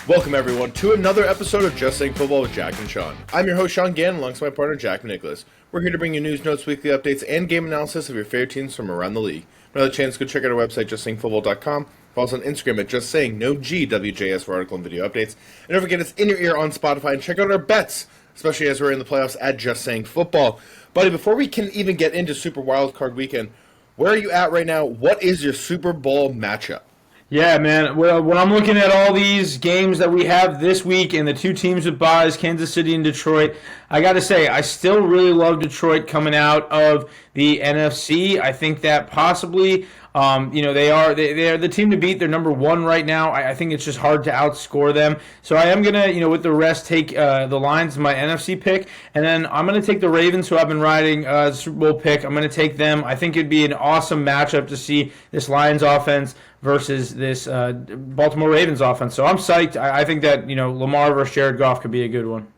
Welcome, everyone, to another episode of Just Saying Football with Jack and Sean. I'm your host, Sean Gann, alongside my partner, Jack Nicholas. We're here to bring you news, notes, weekly updates, and game analysis of your favorite teams from around the league. Another chance, go check out our website, justsayingfootball.com. Follow us on Instagram at Just Saying, no G, WJS for article and video updates. And don't forget, it's in your ear on Spotify, and check out our bets, especially as we're in the playoffs at Just Saying Football. Buddy, before we can even get into Super WildCard Weekend, where are you at right now? What is your Super Bowl matchup? Yeah, man. Well, when I'm looking at all these games that we have this week and the two teams with buys, Kansas City and Detroit, I got to say, I still really love Detroit coming out of the NFC. I think that possibly, they are the team to beat. They're number one right now. I think it's just hard to outscore them. So I am going to, with the rest, take the Lions, my NFC pick. And then I'm going to take the Ravens, who I've been riding the Super Bowl pick. I'm going to take them. I think it'd be an awesome matchup to see this Lions offense versus this Baltimore Ravens offense. So I'm psyched. I think that, Lamar versus Jared Goff could be a good one.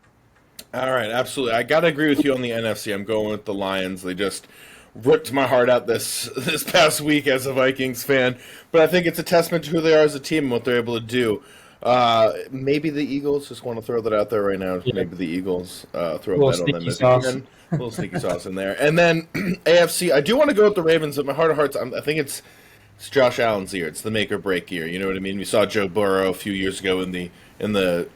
All right, absolutely. I got to agree with you on the NFC. I'm going with the Lions. They just ripped my heart out this past week as a Vikings fan. But I think it's a testament to who they are as a team and what they're able to do. Maybe the Eagles. Just want to throw that out there right now. Yeah. Maybe the Eagles throw a bet on them. A little sneaky sauce in there. And then AFC, I do want to go with the Ravens, but my heart of hearts, I think it's Josh Allen's year. It's the make or break year. You know what I mean? We saw Joe Burrow a few years ago in the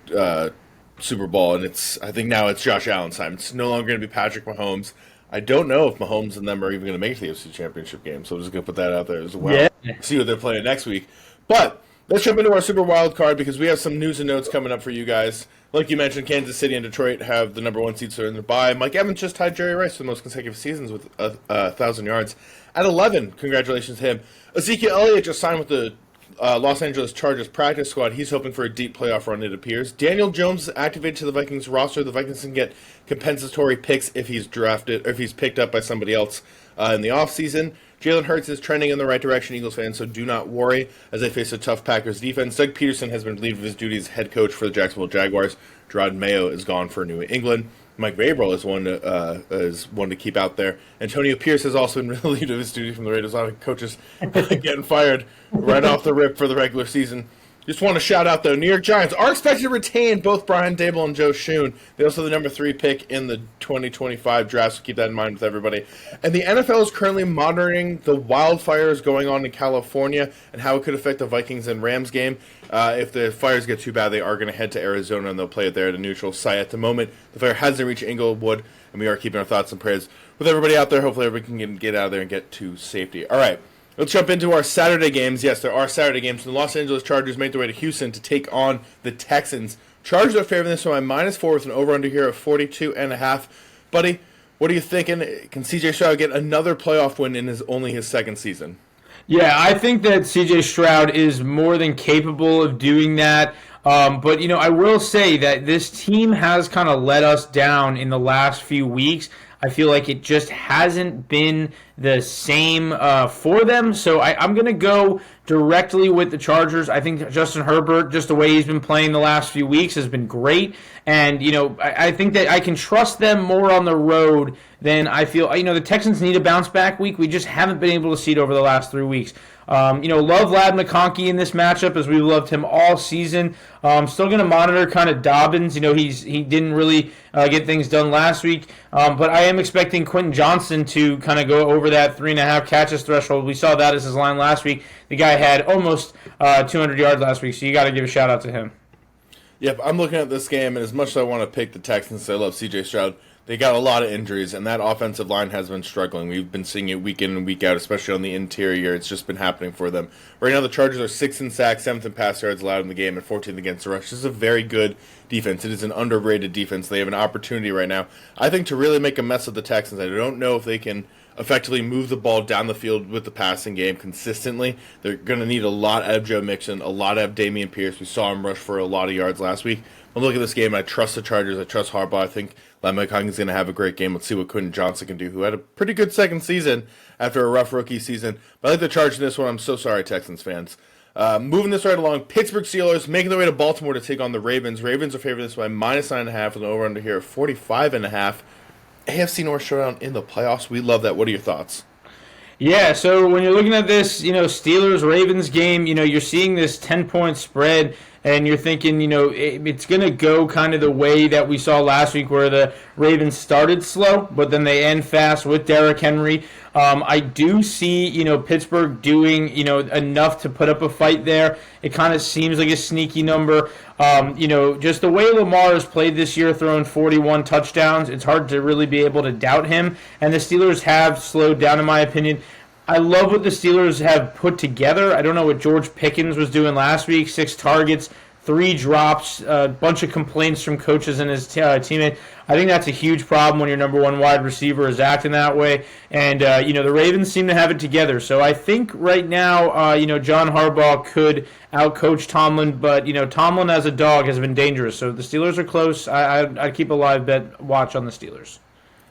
Super Bowl, and I think now it's Josh Allen's time. It's no longer going to be Patrick Mahomes. I don't know if Mahomes and them are even going to make the AFC Championship game, so I'm just going to put that out there as well. Yeah. See what they're playing next week. But let's jump into our Super Wild Card because we have some news and notes coming up for you guys. Like you mentioned, Kansas City and Detroit have the number one seeds in their bye. Mike Evans just tied Jerry Rice for the most consecutive seasons with 1,000 yards at 11. Congratulations to him. Ezekiel Elliott just signed with the Los Angeles Chargers practice squad. He's hoping for a deep playoff run, it appears. Daniel Jones is activated to the Vikings roster. The Vikings can get compensatory picks if he's drafted or if he's picked up by somebody else in the offseason. Jalen Hurts is trending in the right direction, Eagles fans, so do not worry as they face a tough Packers defense. Doug Peterson has been relieved of his duties as head coach for the Jacksonville Jaguars. Gerard Mayo is gone for New England. Mike Vrabel is one to keep out there. Antonio Pierce has also been relieved of his duty from the Raiders. A lot of coaches getting fired right off the rip for the regular season. Just want to shout out, though, New York Giants are expected to retain both Brian Daboll and Joe Schoen. They also have the number 3 pick in the 2025 draft, so keep that in mind with everybody. And the NFL is currently monitoring the wildfires going on in California and how it could affect the Vikings and Rams game. If the fires get too bad, they are going to head to Arizona, and they'll play it there at a neutral site. At the moment, the fire hasn't reached Inglewood, and we are keeping our thoughts and prayers with everybody out there. Hopefully everybody can get out of there and get to safety. All right. Let's jump into our Saturday games. Yes, there are Saturday games. The Los Angeles Chargers make their way to Houston to take on the Texans. Chargers are favoring this one by -4 with an over-under here of 42.5. Buddy, what are you thinking? Can C.J. Stroud get another playoff win in only his second season? Yeah, I think that C.J. Stroud is more than capable of doing that. But, I will say that this team has kind of let us down in the last few weeks. I feel like it just hasn't been the same for them. So I'm going to go directly with the Chargers. I think Justin Herbert, just the way he's been playing the last few weeks, has been great. And, I think that I can trust them more on the road than I feel. The Texans need a bounce-back week. We just haven't been able to see it over the last 3 weeks. Love Ladd McConkey in this matchup as we've loved him all season. Still going to monitor kind of Dobbins. He didn't really get things done last week. But I am expecting Quentin Johnson to kind of go over that 3.5 catches threshold. We saw that as his line last week. The guy had almost 200 yards last week, so you got to give a shout out to him. Yep, I'm looking at this game, and as much as I want to pick the Texans, I love C.J. Stroud. They got a lot of injuries, and that offensive line has been struggling. We've been seeing it week in and week out, especially on the interior. It's just been happening for them. Right now, the Chargers are 6th in sacks, 7th in pass yards allowed in the game, and 14th against the rush. This is a very good defense. It is an underrated defense. They have an opportunity right now, I think, to really make a mess of the Texans. I don't know if they can effectively move the ball down the field with the passing game consistently. They're going to need a lot out of Joe Mixon, a lot out of Dameon Pierce. We saw him rush for a lot of yards last week. I'm looking at this game, and I trust the Chargers. I trust Harbaugh. I think Ladd McConkey's going to have a great game. Let's see what Quentin Johnson can do, who had a pretty good second season after a rough rookie season. But I like the Chargers in this one. I'm so sorry, Texans fans. Moving this right along, Pittsburgh Steelers making their way to Baltimore to take on the Ravens. Ravens are favored this by -9.5 with an over-under here of 45.5. AFC North showdown in the playoffs. We love that. What are your thoughts? Yeah, so when you're looking at this, Steelers-Ravens game, you're seeing this 10-point spread and you're thinking, it's going to go kind of the way that we saw last week where the Ravens started slow, but then they end fast with Derrick Henry. I do see, Pittsburgh doing, enough to put up a fight there. It kind of seems like a sneaky number. Just the way Lamar has played this year, throwing 41 touchdowns, it's hard to really be able to doubt him. And the Steelers have slowed down, in my opinion. I love what the Steelers have put together. I don't know what George Pickens was doing last week. 6 targets, 3 drops, a bunch of complaints from coaches and his teammates. I think that's a huge problem when your number 1 wide receiver is acting that way. And, the Ravens seem to have it together. So I think right now, John Harbaugh could outcoach Tomlin. But, Tomlin as a dog has been dangerous. So the Steelers are close. I'd keep a live bet watch on the Steelers.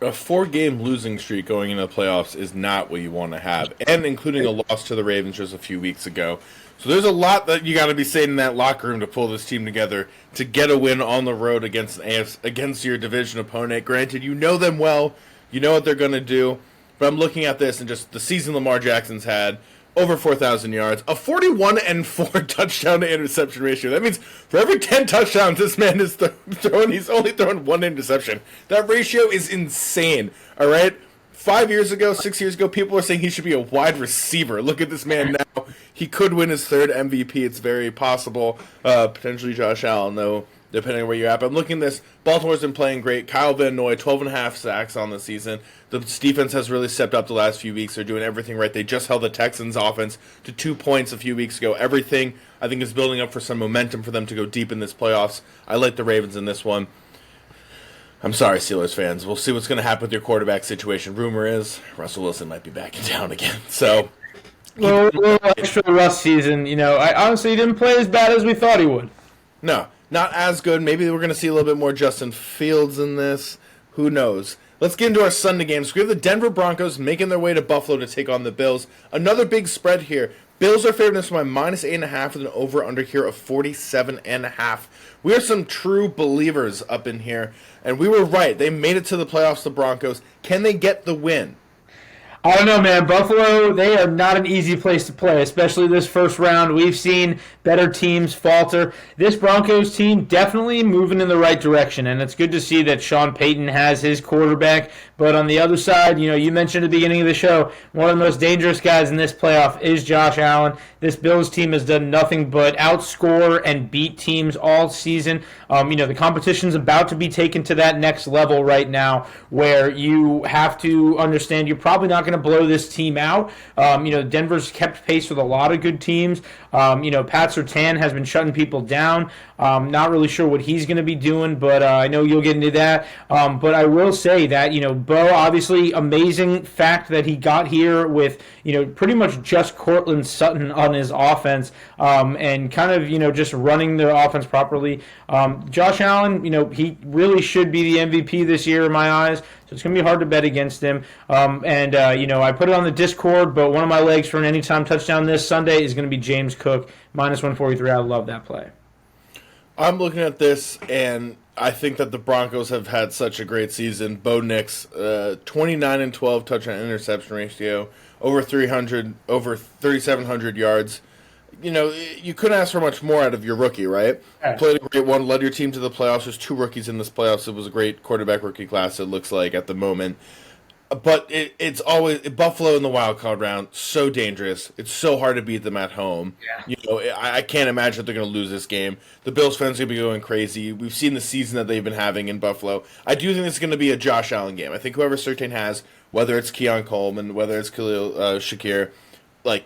A 4-game losing streak going into the playoffs is not what you want to have, and including a loss to the Ravens just a few weeks ago. So there's a lot that you got to be saying in that locker room to pull this team together to get a win on the road against your division opponent. Granted, you know them well, you know what they're going to do, but I'm looking at this and just the season Lamar Jackson's had, over 4,000 yards, a 41-4 touchdown to interception ratio. That means for every 10 touchdowns this man is throwing, he's only thrown 1 interception. That ratio is insane, all right? 5 years ago, 6 years ago, people were saying he should be a wide receiver. Look at this man now. He could win his 3rd MVP. It's very possible. Potentially Josh Allen, though, depending on where you're at. But I'm looking at this. Baltimore's been playing great. Kyle Van Noy, 12.5 sacks on the season. The defense has really stepped up the last few weeks. They're doing everything right. They just held the Texans' offense to 2 points a few weeks ago. Everything, I think, is building up for some momentum for them to go deep in this playoffs. I like the Ravens in this one. I'm sorry, Steelers fans. We'll see what's going to happen with your quarterback situation. Rumor is Russell Wilson might be backing down again. So, little extra Russ season. I honestly didn't play as bad as we thought he would. No, not as good. Maybe we're going to see a little bit more Justin Fields in this. Who knows? Let's get into our Sunday games. We have the Denver Broncos making their way to Buffalo to take on the Bills. Another big spread here. Bills are favored this by -8.5 with an over-under here of 47.5. We are some true believers up in here, and we were right. They made it to the playoffs, the Broncos. Can they get the win? I don't know, man. Buffalo, they are not an easy place to play, especially this first round. We've seen better teams falter. This Broncos team definitely moving in the right direction, and it's good to see that Sean Payton has his quarterback. But on the other side, you mentioned at the beginning of the show, one of the most dangerous guys in this playoff is Josh Allen. This Bills team has done nothing but outscore and beat teams all season. The competition's about to be taken to that next level right now where you have to understand you're probably not going to blow this team out. Denver's kept pace with a lot of good teams. Pat Surtain has been shutting people down. Not really sure what he's going to be doing, but I know you'll get into that. But I will say that, Bo, obviously, amazing fact that he got here with, pretty much just Cortland Sutton on his offense and kind of, just running their offense properly. Josh Allen, he really should be the MVP this year in my eyes. So it's going to be hard to bet against him. I put it on the Discord, but one of my legs for an anytime touchdown this Sunday is going to be James Cook, -143. I love that play. I'm looking at this, and I think that the Broncos have had such a great season. Bo Nix, 29-12 touchdown interception ratio, over 3,700 yards. You couldn't ask for much more out of your rookie, right? Yeah. Played a great one, led your team to the playoffs. There's 2 rookies in this playoffs. It was a great quarterback rookie class, it looks like, at the moment. But it's always Buffalo in the wild card round, so dangerous. It's so hard to beat them at home. Yeah. I can't imagine that they're going to lose this game. The Bills fans are going to be going crazy. We've seen the season that they've been having in Buffalo. I do think it's going to be a Josh Allen game. I think whoever Surtain has, whether it's Keon Coleman, whether it's Khalil Shakir,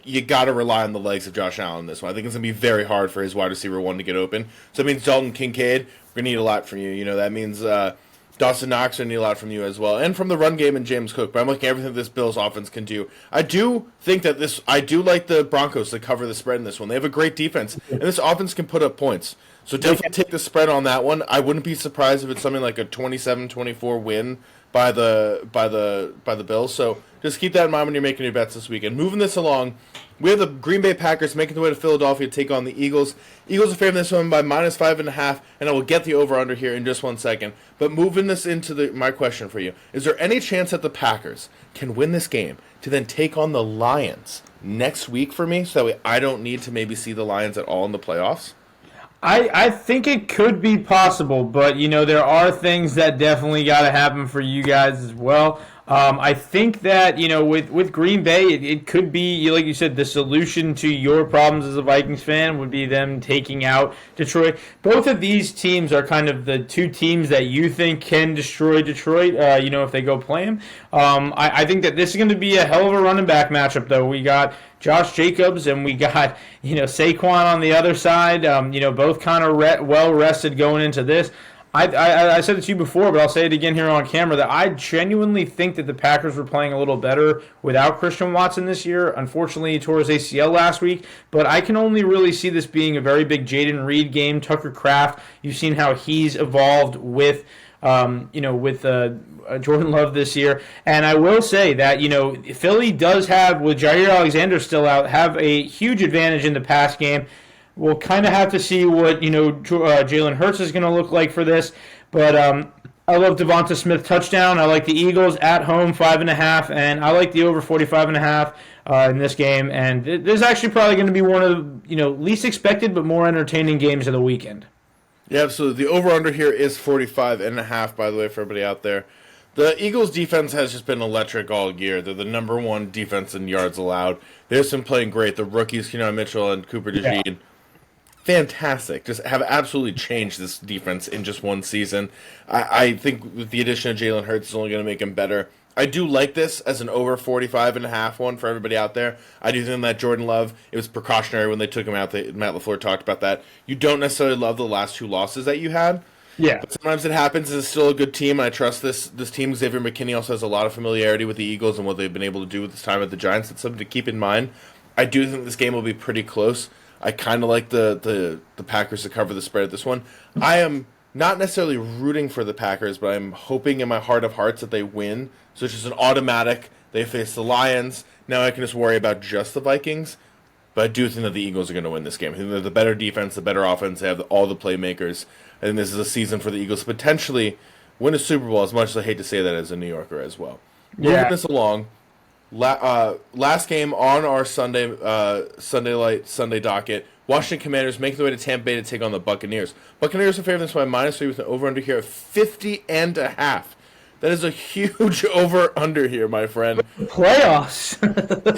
you got to rely on the legs of Josh Allen in this one. I think it's going to be very hard for his wide receiver 1 to get open. So it means Dalton Kincaid, we're going to need a lot from you. That means Dawson Knox will need a lot from you as well, and from the run game and James Cook. But I'm looking at everything this Bills offense can do. I do like the Broncos to cover the spread in this one. They have a great defense, and this offense can put up points. So definitely take the spread on that one. I wouldn't be surprised if it's something like a 27-24 win by the Bills. So just keep that in mind when you're making your bets this weekend. Moving this along, we have the Green Bay Packers making their way to Philadelphia to take on the Eagles. Eagles are favoring this one by -5.5, and I will get the over-under here in just 1 second. But moving this into my question for you, is there any chance that the Packers can win this game to then take on the Lions next week for me, so that way I don't need to maybe see the Lions at all in the playoffs? I think it could be possible, but there are things that definitely got to happen for you guys as well. I think that with Green Bay, it could be like you said, the solution to your problems as a Vikings fan would be them taking out Detroit. Both of these teams are kind of the two teams that you think can destroy Detroit. If they go play them. I think that this is going to be a hell of a running back matchup, though. We got Josh Jacobs and we got Saquon on the other side. Both kind of well rested going into this. I said it to you before, but I'll say it again here on camera that I genuinely think that the Packers were playing a little better without Christian Watson this year. Unfortunately, he tore his ACL last week, but I can only really see this being a very big Jaden Reed game. Tucker Kraft, you've seen how he's evolved with Jordan Love this year. And I will say that, Philly does have, with Jair Alexander still out, have a huge advantage in the pass game. We'll kind of have to see what, Jalen Hurts is going to look like for this. But I love Devonta Smith touchdown. I like the Eagles at home 5.5, and I like the over 45.5 in this game. And this is actually probably going to be one of the, least expected but more entertaining games of the weekend. Yeah, absolutely. The over-under here is 45.5, by the way, for everybody out there. The Eagles' defense has just been electric all year. They're the number one defense in yards allowed. They've just been playing great. The rookies, Keanu Mitchell and Cooper DeJean, fantastic. Just have absolutely changed this defense in just one season. I think with the addition of Jalen Hurts, it's only going to make him better. I do like this as an over 45.5 one for everybody out there. I do think that Jordan Love, it was precautionary when they took him out. Matt LaFleur talked about that. You don't necessarily love the last two losses that you had. Yeah. But sometimes it happens. It's still a good team, and I trust this team. Xavier McKinney also has a lot of familiarity with the Eagles and what they've been able to do with this time at the Giants. It's something to keep in mind. I do think this game will be pretty close. I kind of like the Packers to cover the spread at this one. I am not necessarily rooting for the Packers, but I'm hoping in my heart of hearts that they win. So it's just an automatic. They face the Lions. Now I can just worry about just the Vikings. But I do think that the Eagles are going to win this game. I think they're the better defense, the better offense. They have all the playmakers. I think this is a season for the Eagles to potentially win a Super Bowl, as much as I hate to say that as a New Yorker as well. Moving this along, last game on our Sunday docket, Washington Commanders make their way to Tampa Bay to take on the Buccaneers. Buccaneers are favored this by -3 with an over-under here of 50.5. That is a huge over-under here, my friend. Playoffs.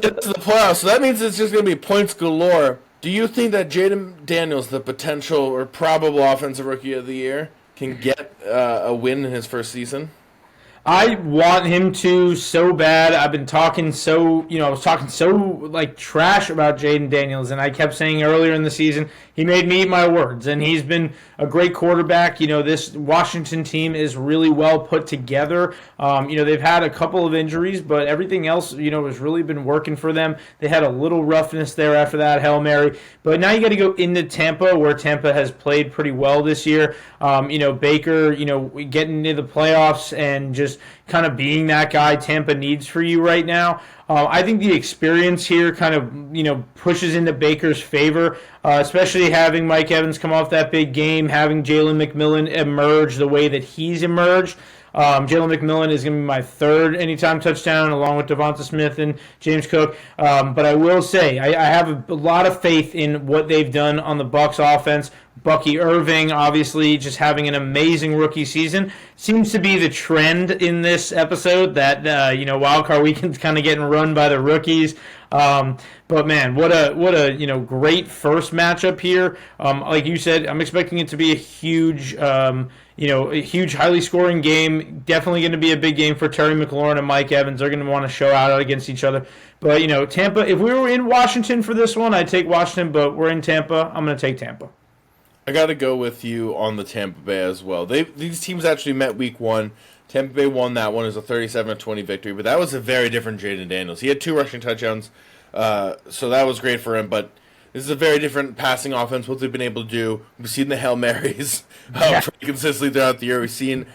It's the playoffs, so that means it's just going to be points galore. Do you think that Jaden Daniels, the potential or probable offensive rookie of the year, can get a win in his first season? I want him to so bad. I've been talking I was talking so trash about Jaden Daniels, and I kept saying earlier in the season, he made me eat my words, and he's been a great quarterback. This Washington team is really well put together. They've had a couple of injuries, but everything else, has really been working for them. They had a little roughness there after that Hail Mary, but now you got to go into Tampa, where Tampa has played pretty well this year. Baker, getting into the playoffs and just kind of being that guy Tampa needs for you right now. I think the experience here kind of, pushes into Baker's favor, especially having Mike Evans come off that big game, having Jalen McMillan emerge the way that he's emerged. Jalen McMillan is going to be my third anytime touchdown, along with Devonta Smith and James Cook. But I will say, I have a lot of faith in what they've done on the Bucs offense. Bucky Irving, obviously, just having an amazing rookie season. Seems to be the trend in this episode that, WildCard Weekend's kind of getting run by the rookies. But man, what a great first matchup here. Like you said, I'm expecting it to be a huge, highly scoring game. Definitely going to be a big game for Terry McLaurin and Mike Evans. They're going to want to show out against each other. But Tampa. If we were in Washington for this one, I'd take Washington. But we're in Tampa. I'm going to take Tampa. I got to go with you on the Tampa Bay as well. These teams actually met week one. Tampa Bay won that one. It was a 37-20 victory, but that was a very different Jaden Daniels. He had 2 rushing touchdowns, so that was great for him, but this is a very different passing offense, what they've been able to do. We've seen the Hail Marys pretty consistently throughout the year. We've seen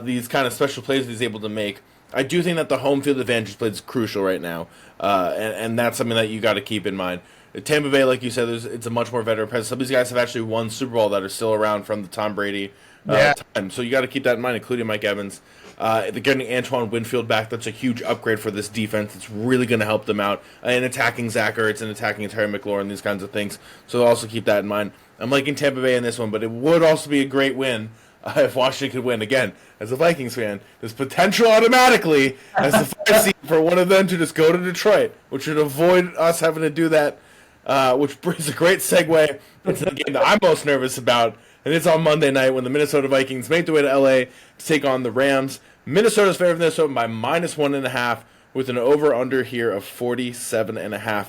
these kind of special plays that he's able to make. I do think that the home field advantage play is crucial right now, and that's something that you got to keep in mind. Tampa Bay, like you said, it's a much more veteran presence. Some of these guys have actually won Super Bowl that are still around from the Tom Brady time. So you got to keep that in mind, including Mike Evans. They're getting Antoine Winfield back. That's a huge upgrade for this defense. It's really going to help them out in attacking Zach Ertz and attacking Terry McLaurin, these kinds of things. So also keep that in mind. I'm liking Tampa Bay in this one, but it would also be a great win if Washington could win. Again, as a Vikings fan, there's potential automatically as the 5 seed for one of them to just go to Detroit, which would avoid us having to do that, which brings a great segue into the game that I'm most nervous about. And it's on Monday night when the Minnesota Vikings make their way to LA to take on the Rams. Minnesota's favored in this one by -1.5 with an over-under here of 47.5.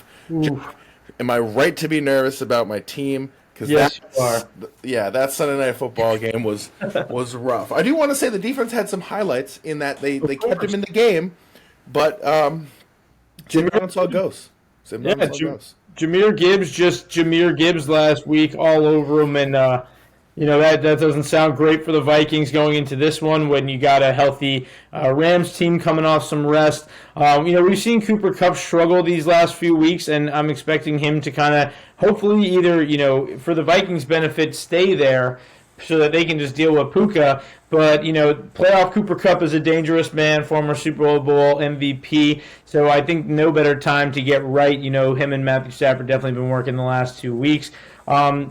Am I right to be nervous about my team? Yes, you are. Yeah, that Sunday Night Football game was rough. I do want to say the defense had some highlights in that they kept him in the game, but Jim Brown saw ghosts. Jahmyr Gibbs last week all over him, and that doesn't sound great for the Vikings going into this one when you got a healthy Rams team coming off some rest. We've seen Cooper Kupp struggle these last few weeks, and I'm expecting him to kind of hopefully either, for the Vikings' benefit, stay there so that they can just deal with Puka. But, playoff Cooper Kupp is a dangerous man, former Super Bowl MVP. So I think no better time to get right. Him and Matthew Stafford definitely been working the last 2 weeks. I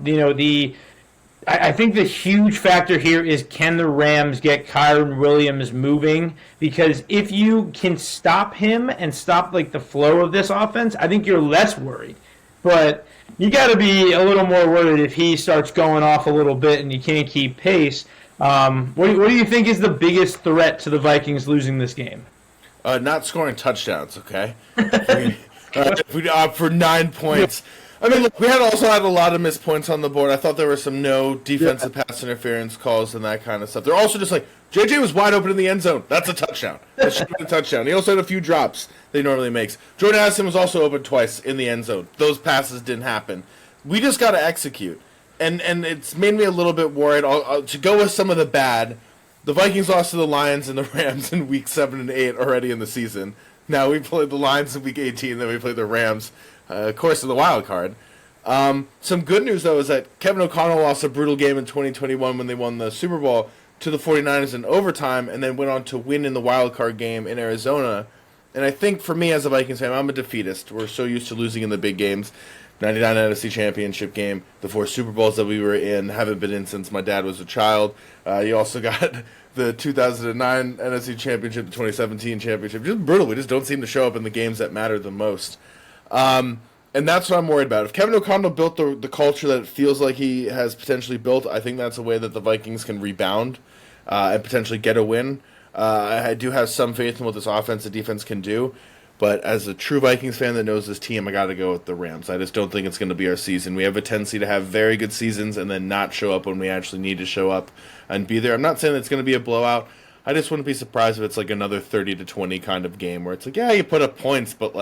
think the huge factor here is, can the Rams get Kyren Williams moving? Because if you can stop him and stop the flow of this offense, I think you're less worried. But you got to be a little more worried if he starts going off a little bit and you can't keep pace. What do you think is the biggest threat to the Vikings losing this game? Not scoring touchdowns, okay? If we opt for 9 points. I mean, look, we also had a lot of missed points on the board. I thought there were some no defensive pass interference calls and that kind of stuff. They're also just JJ was wide open in the end zone. That's a touchdown. That should be a touchdown. He also had a few drops that he normally makes. Jordan Addison was also open twice in the end zone. Those passes didn't happen. We just got to execute. And it's made me a little bit worried. To go with some of the bad, the Vikings lost to the Lions and the Rams in week 7 and 8 already in the season. Now we played the Lions in week 18, then we played the Rams. Of course, in the wild card. Some good news, though, is that Kevin O'Connell lost a brutal game in 2021 when they won the Super Bowl to the 49ers in overtime and then went on to win in the wild card game in Arizona. And I think for me as a Vikings fan, I'm a defeatist. We're so used to losing in the big games. 99 NFC Championship game, the 4 Super Bowls that we were in, haven't been in since my dad was a child. You also got the 2009 NFC Championship, the 2017 Championship. Just brutal. We just don't seem to show up in the games that matter the most. And that's what I'm worried about. If Kevin O'Connell built the culture that it feels like he has potentially built, I think that's a way that the Vikings can rebound and potentially get a win. I do have some faith in what this offense and defense can do. But as a true Vikings fan that knows this team, I got to go with the Rams. I just don't think it's going to be our season. We have a tendency to have very good seasons and then not show up when we actually need to show up and be there. I'm not saying it's going to be a blowout. I just wouldn't be surprised if it's another 30-20 kind of game where it's you put up points, but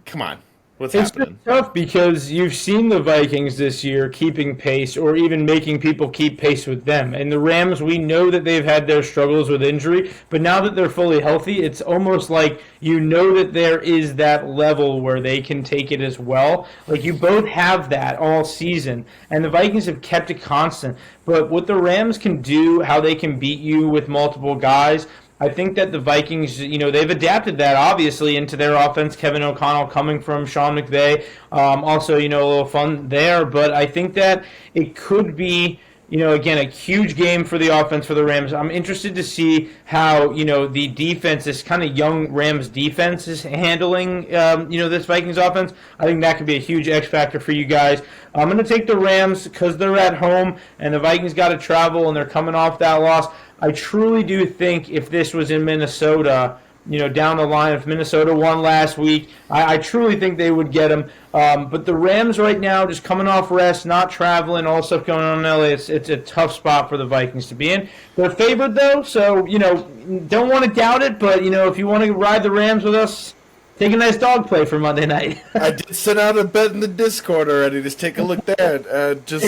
come on. What's happening? It's tough because you've seen the Vikings this year keeping pace or even making people keep pace with them. And the Rams, we know that they've had their struggles with injury, but now that they're fully healthy, it's almost like that there is that level where they can take it as well. You both have that all season, and the Vikings have kept it constant. But what the Rams can do, how they can beat you with multiple guys, I think that the Vikings, they've adapted that, obviously, into their offense. Kevin O'Connell coming from Sean McVay. Also, a little fun there. But I think that it could be, again, a huge game for the offense for the Rams. I'm interested to see how, the defense, this kind of young Rams defense is handling, this Vikings offense. I think that could be a huge X factor for you guys. I'm going to take the Rams because they're at home and the Vikings got to travel and they're coming off that loss. I truly do think if this was in Minnesota, down the line, if Minnesota won last week, I truly think they would get them. But the Rams right now, just coming off rest, not traveling, all stuff going on in LA, it's a tough spot for the Vikings to be in. They're favored, though, so, don't want to doubt it. But, if you want to ride the Rams with us, take a nice dog play for Monday night. I did send out a bet in the Discord already. Just take a look there. Just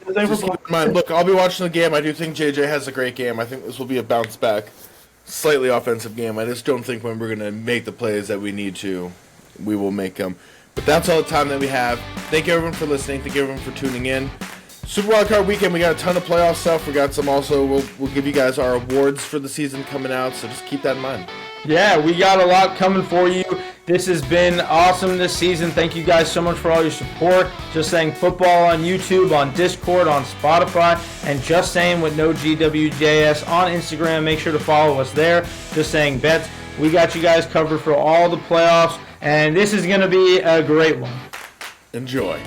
keep in mind. Look, I'll be watching the game. I do think JJ has a great game. I think this will be a bounce back, slightly offensive game. I just don't think when we're going to make the plays that we need to, we will make them. But that's all the time that we have. Thank you, everyone, for listening. Thank you, everyone, for tuning in. Super WildCard Weekend, we got a ton of playoff stuff. We got some also, we'll give you guys our awards for the season coming out, so just keep that in mind. Yeah, we got a lot coming for you. This has been awesome this season. Thank you guys so much for all your support. Just Saying Football on YouTube, on Discord, on Spotify, and Just Saying with no GWJS on Instagram. Make sure to follow us there. Just Saying Bets. We got you guys covered for all the playoffs, and this is going to be a great one. Enjoy.